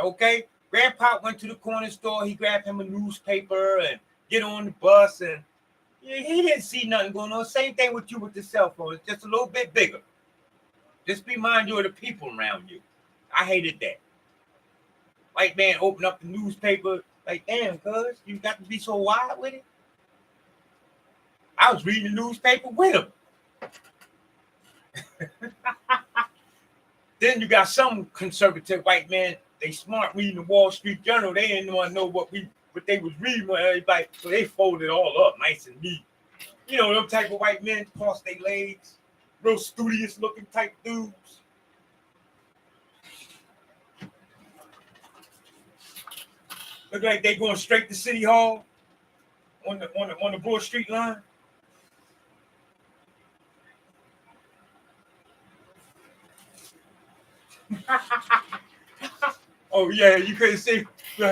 Okay? Grandpa went to the corner store. He grabbed him a newspaper and get on the bus. And he didn't see nothing going on. Same thing with you with the cell phone. It's just a little bit bigger. Just be mindful of the people around you. I hated that. White man opened up the newspaper. Like, damn, cuz, you got to be so wild with it. I was reading the newspaper with him. Then you got some conservative white men, they smart reading the Wall Street Journal. They didn't want to know what they was reading with everybody, so they folded it all up nice and neat. You know, them type of white men cross their legs, real studious looking type dudes. Look like they going straight to City Hall on the Broad Street line. Oh yeah, you couldn't see. He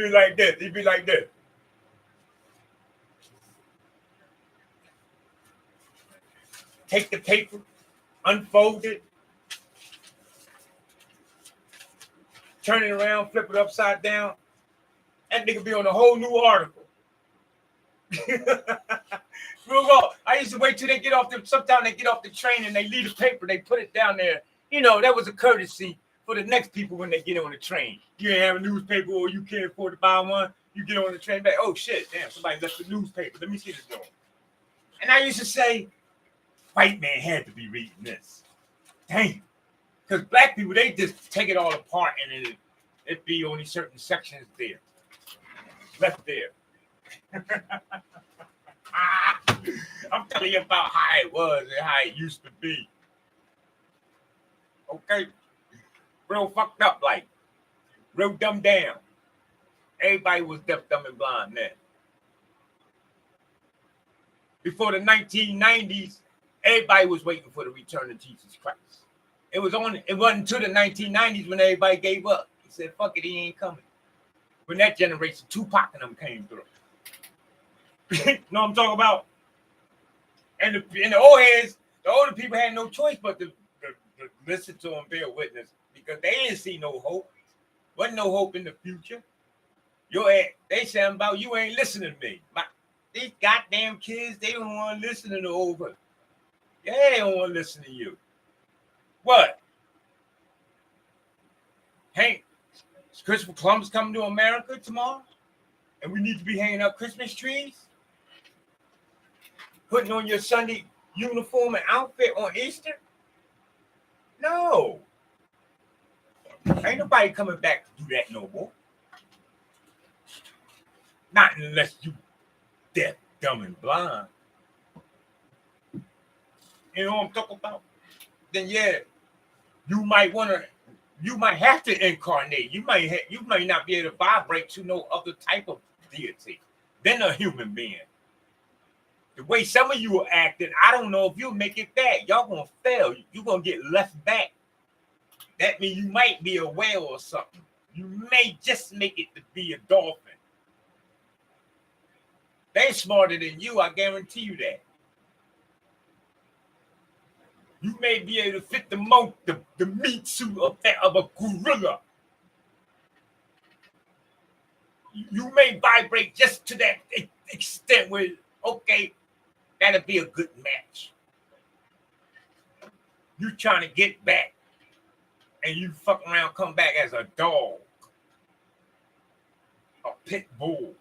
was like this. He'd be like this. Take the paper, unfold it, turn it around, flip it upside down. That nigga be on a whole new article. I used to wait till they get off sometimes they get off the train and they leave the paper, they put it down there. You know, that was a courtesy for the next people when they get on the train. You ain't have a newspaper or you can't afford to buy one. You get on the train back, oh shit, damn, somebody left the newspaper. Let me see this doing. And I used to say, white man had to be reading this. Damn. Because black people, they just take it all apart and it'd be only certain sections there. Left there. I'm telling you about how it was and how it used to be. Okay? Real fucked up, like. Real dumbed down. Everybody was deaf, dumb, and blind then. Before the 1990s, everybody was waiting for the return of Jesus Christ. It wasn't until the 1990s when everybody gave up. He said, fuck it, he ain't coming. When that generation, Tupac and them came through. You know what I'm talking about? And the old heads, the older people had no choice but to listen to them bear witness because they didn't see no hope. Wasn't no hope in the future. They saying about you ain't listening to me. These goddamn kids, they don't want to listen to the over. Yeah, they don't want to listen to you. What? Hey, is Christopher Columbus coming to America tomorrow? And we need to be hanging up Christmas trees? Putting on your Sunday uniform and outfit on Easter? No. Ain't nobody coming back to do that no more. Not unless you deaf, dumb, and blind. You know what I'm talking about? Then yeah, you might have to incarnate. You might not be able to vibrate to no other type of deity than a human being. The way some of you are acting, I don't know if you'll make it back. Y'all gonna fail. You're gonna get left back. That means you might be a whale or something. You may just make it to be a dolphin. They're smarter than you, I guarantee you that. You may be able to fit the meat suit of a gorilla. You may vibrate just to that extent where, okay, that'll be a good match. You trying to get back, and you fuck around, come back as a dog, a pit bull.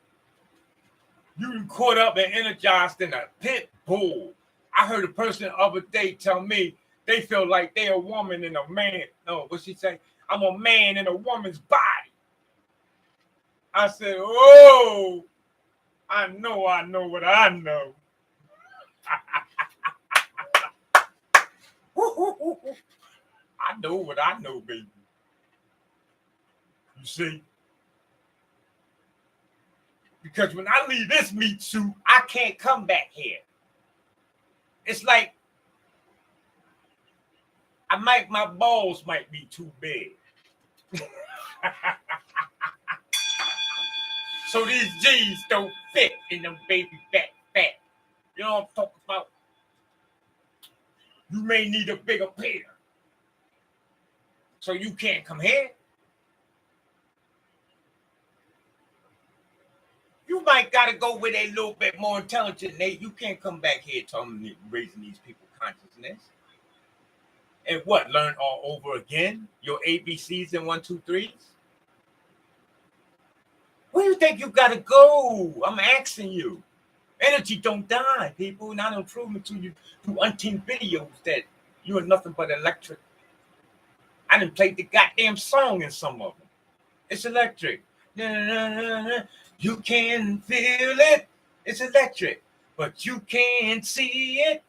You caught up and energized in a pit bull. I heard a person the other day tell me they feel like they're a woman and a man. No, what she say? I'm a man in a woman's body. I said, oh, I know what I know. I know what I know, baby. You see? Because when I leave this meat suit, I can't come back here. It's like my balls might be too big. So these G's don't fit in them baby fat. You know what I'm talking about? You may need a bigger pair. So you can't come here. You might got to go with a little bit more intelligent, Nate. You can't come back here talking raising these people's consciousness. And what, learn all over again? Your ABCs and 1, 2, 3s? Where do you think you got to go? I'm asking you. Energy don't die, people. Not improvement to you through umpteen videos that you are nothing but electric. I done played the goddamn song in some of them. It's electric. You can feel it. It's electric. But you can't see it.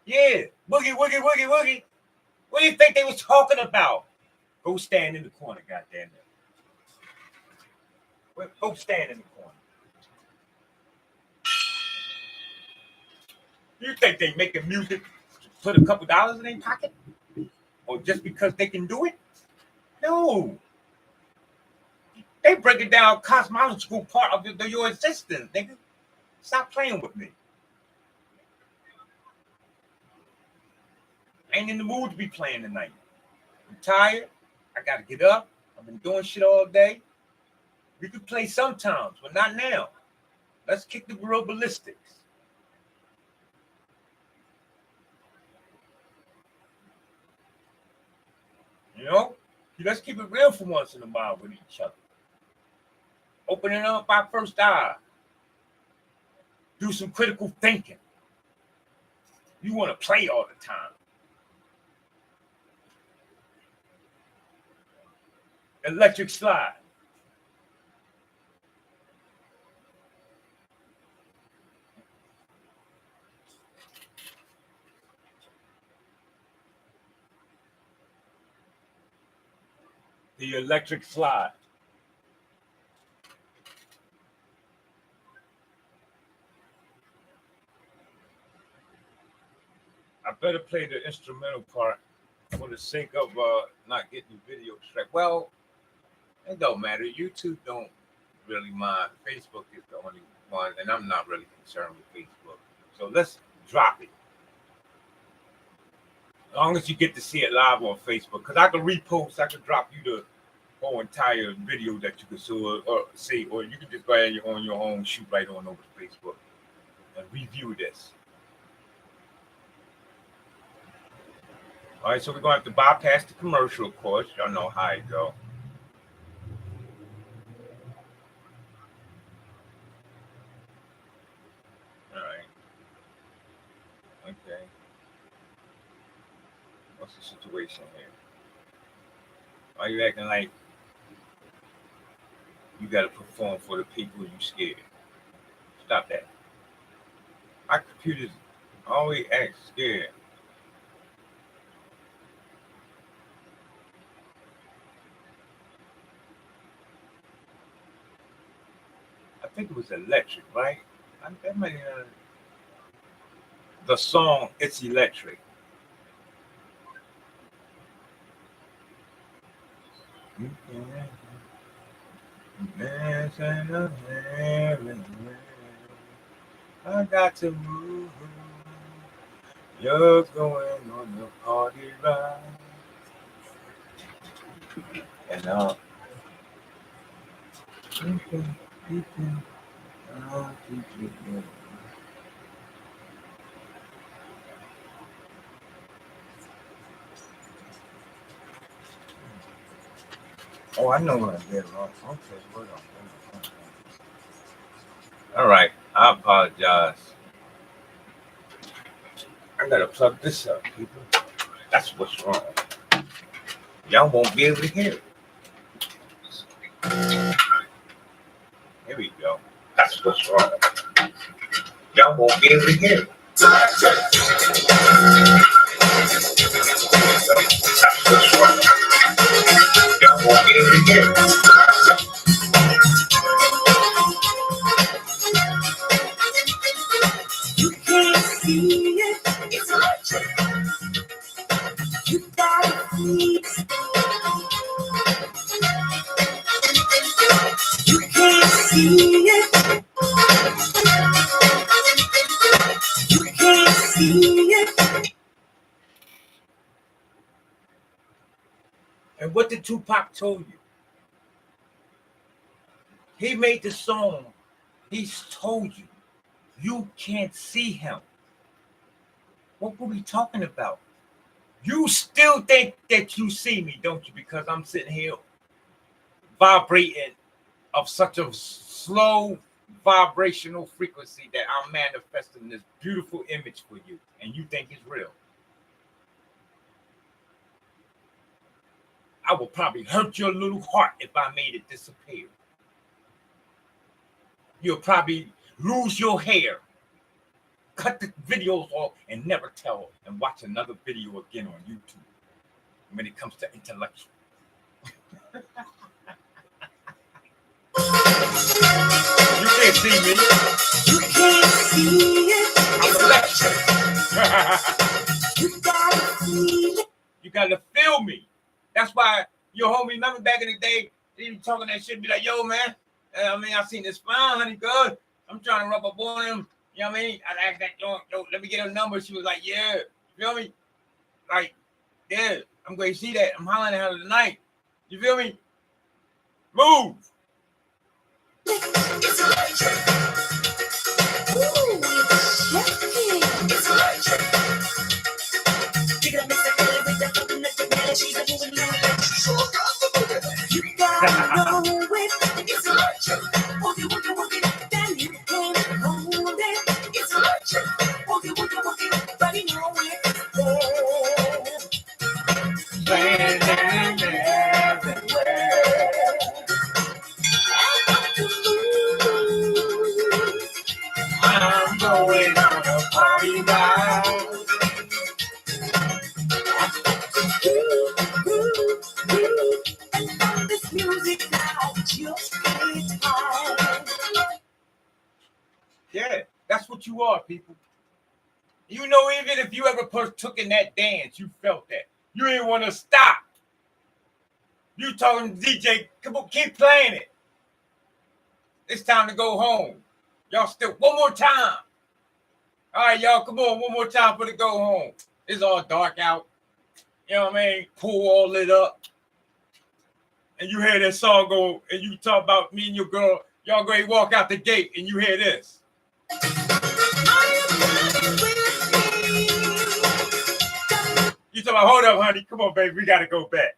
Yeah. Boogie, woogie, woogie, woogie. What do you think they was talking about? Go stand in the corner, goddamn it. Go stand in the corner. You think they making music to put a couple dollars in their pocket? Or just because they can do it? No. They break it down cosmological part of your existence, nigga. Stop playing with me. I ain't in the mood to be playing tonight. I'm tired. I gotta get up. I've been doing shit all day. We could play sometimes, but not now. Let's kick the real ballistics. You know? Let's keep it real for once in a while with each other. Opening up our first eye. Do some critical thinking. You want to play all the time. Electric slide. The electric slide. I better play the instrumental part for the sake of not getting the video straight. Well, it don't matter. YouTube don't really mind. Facebook is the only one, and I'm not really concerned with Facebook. So let's drop it. As long as you get to see it live on Facebook, because I can repost, I can drop you the whole entire video that you can see, or you can just go ahead on your own, shoot right on over to Facebook. and review this. All right, so we're going to have to bypass the commercial, of course. Y'all know how it go. All right. Okay. What's the situation here? Why are you acting like you got to perform for the people you scared? Stop that. Our computers always act scared. I think it was electric, right? That might the song "It's Electric." I got to move. You're going on the party ride, and oh, I know what I did wrong. Okay, hold on. All right, I apologize. I gotta plug this up, people. That's what's wrong. Y'all won't be able to hear it. Here we go. That's what's wrong. Y'all won't be able to hear it. That's what's wrong. Y'all won't be able to hear it. You can't see it. It's electric. You gotta see it. You can't see it. You can't see it. And what did Tupac told you? He made the song. He's told you. You can't see him. What were we talking about? You still think that you see me, don't you? Because I'm sitting here vibrating of such a slow vibrational frequency that I'm manifesting this beautiful image for you, and you think it's real. I will probably hurt your little heart if I made it disappear. You'll probably lose your hair, cut the videos off, and never tell and watch another video again on YouTube when it comes to intellectual. You can't see me. You can't see it. I'm electric. You gotta feel it. You gotta feel me. That's why your homie, remember back in the day, they be talking that shit, be like, yo, man, I mean, I seen this fine, honey, good. I'm trying to rub up on him. You know what I mean? I asked that, yo, let me get her number. She was like, yeah. You feel me? Like, yeah, I'm going to see that. I'm hollering at her tonight. You feel me? Move. It's electric. Ooh, it's electric. You're gonna miss the feeling with the coconut technology. The moving you you gotta know it. It's electric. Walk it, then you can't hold it. It's electric. Walk it, but you know it's there. Playing everywhere. I'm going on a party ride. And on this music I just can't hide. Yeah, that's what you are, people. You know, even if you ever partook in that dance, you felt that. You didn't want to stop. You talking to DJ, come on, keep playing it. It's time to go home. Y'all still, one more time. All right, y'all, come on, one more time for the go home. It's all dark out. You know what I mean? Pool all lit up. And you hear that song go, and you talk about me and your girl, y'all go walk out the gate, and you hear this. You talking about, hold up, honey. Come on, baby. We got to go back.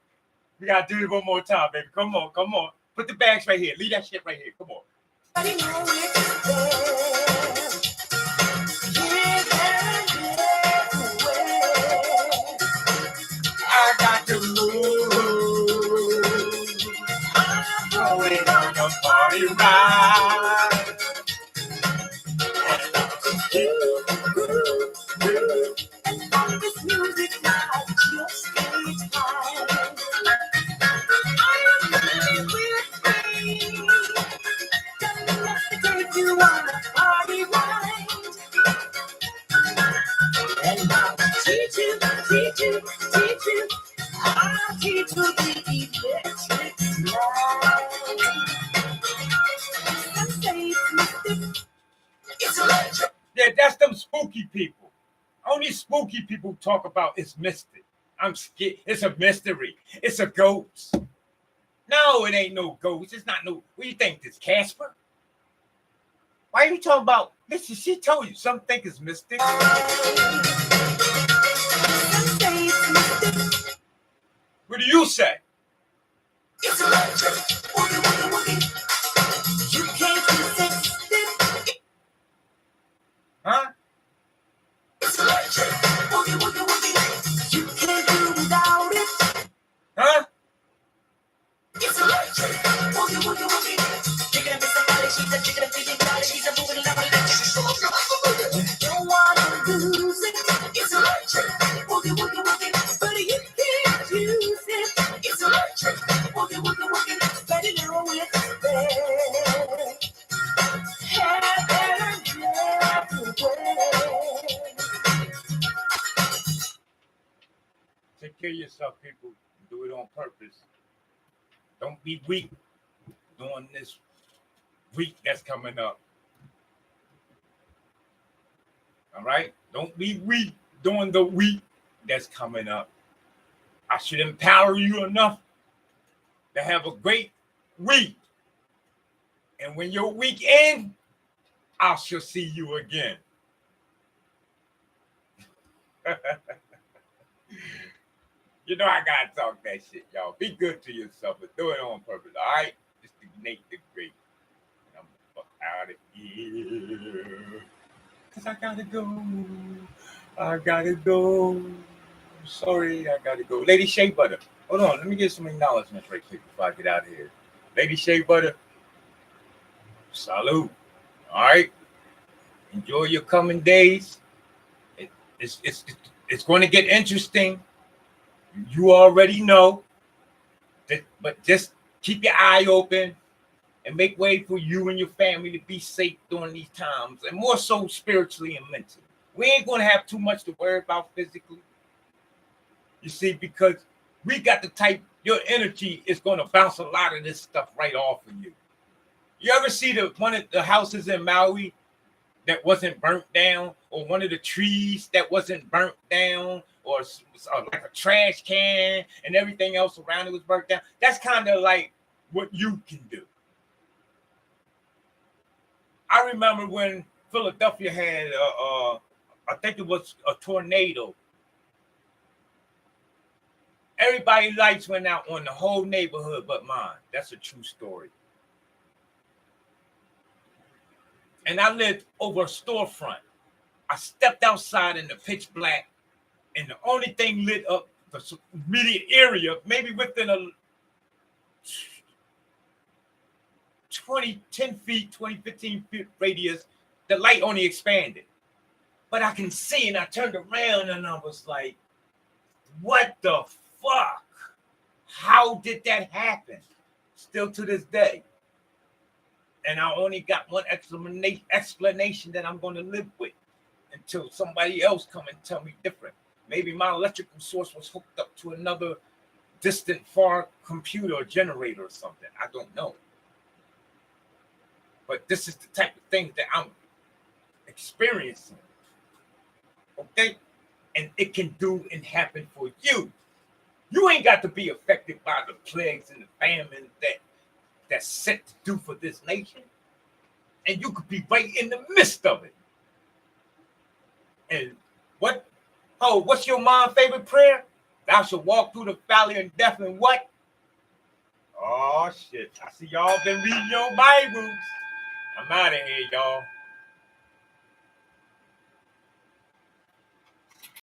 We got to do it one more time, baby. Come on, come on. Put the bags right here. Leave that shit right here. Come on. I got to move. I'm going on a party ride. And all this music I just can't hide. I am coming with me. Don't take you on a party ride. And I'll teach you. I'll teach you the electric slide. Some say it's mystic. It's electric. Yeah, that's them spooky people. Only spooky people talk about it's mystic. I'm scared. It's a mystery. It's a ghost. No, it ain't no ghost. It's not no. What do you think? It's Casper? Why are you talking about? Listen, she told you. Some think it's mystic. What do you say? It's electric. You can't resist it. Huh? It's electric. You can't do without it. Huh? It's electric. Chicken and somebody, she's a chicken and feeling body, she's a moving like electric. Don't wanna lose it. It's electric. But you can't use it. It's electric. Better know it's there. Take care of yourself, people. Do it on purpose. Don't be weak during this week that's coming up. All right? Don't be weak during the week that's coming up. I should empower you enough to have a great week. And when your week ends, I shall see you again. You know I gotta talk that shit, y'all. Be good to yourself, but do it on purpose, all right? Just to make the great. And I'm fuck out of here. Cause I gotta go. Sorry, I gotta go. Lady Shea Butter. Hold on, let me get some acknowledgments right quick before I get out of here. Lady Shea Butter. Salute. All right. Enjoy your coming days. It's going to get interesting. You already know. But just keep your eye open and make way for you and your family to be safe during these times, and more so spiritually and mentally. We ain't going to have too much to worry about physically. You see, because we got the type, your energy is going to bounce a lot of this stuff right off of you. You ever see one of the houses in Maui that wasn't burnt down, or one of the trees that wasn't burnt down, or like a trash can and everything else around it was burnt down? That's kind of like what you can do. I remember when Philadelphia had, I think it was a tornado. Everybody's lights went out on the whole neighborhood but mine. That's a true story. And I lived over a storefront. I stepped outside in the pitch black, and the only thing lit up the immediate area, maybe within a 10 feet, 20, 15 feet radius, the light only expanded. But I can see, and I turned around and I was like, what the fuck? How did that happen? Still to this day. And I only got one explanation that I'm going to live with until somebody else come and tell me different. Maybe my electrical source was hooked up to another distant, far computer or generator or something. I don't know. But this is the type of thing that I'm experiencing. Okay? And it can do and happen for you. You ain't got to be affected by the plagues and the famine that's set to do for this nation. And you could be right in the midst of it. And what's your mom's favorite prayer? Thou shalt walk through the valley of death and what? Oh shit. I see y'all been reading your Bibles. I'm out of here, y'all.